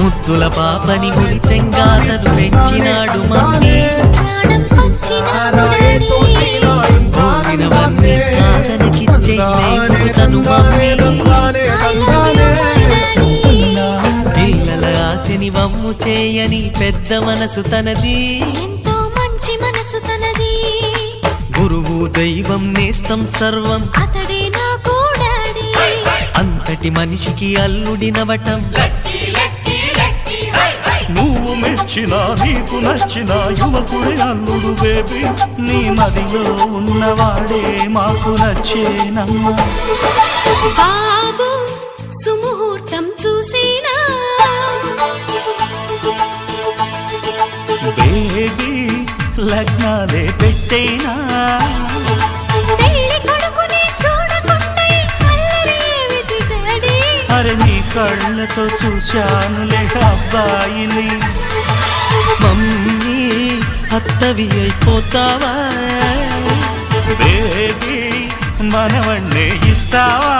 ముద్దుల పాపని మురిపెంగాతను పెంచినాడు mummy కోరినవన్నీ కాదనకిచ్చేను mummy పిల్లల ఆశని వమ్ము చేయని పెద్ద మనసు తనది గురువు దైవం నేస్తం సర్వం అతడే నాకు డాడీ అంతటి మనిషికి అల్లుడినవటం నువ్వు మెచ్చిన నీకు నచ్చిన యువకుడే అల్లుడు బేబీ నీ మదిలో ఉన్నవాడే మాకు నచ్చేనమ్మా బాబు సుముహూర్తం చూసినా బేబీ లగ్నాలే పెట్టేనా అరే నీ కళ్ళతో చూశానులే అబ్బాయిని మమ్మీ అత్తవి అయిపోతావా బేబీ మనవన్నే ఇస్తావా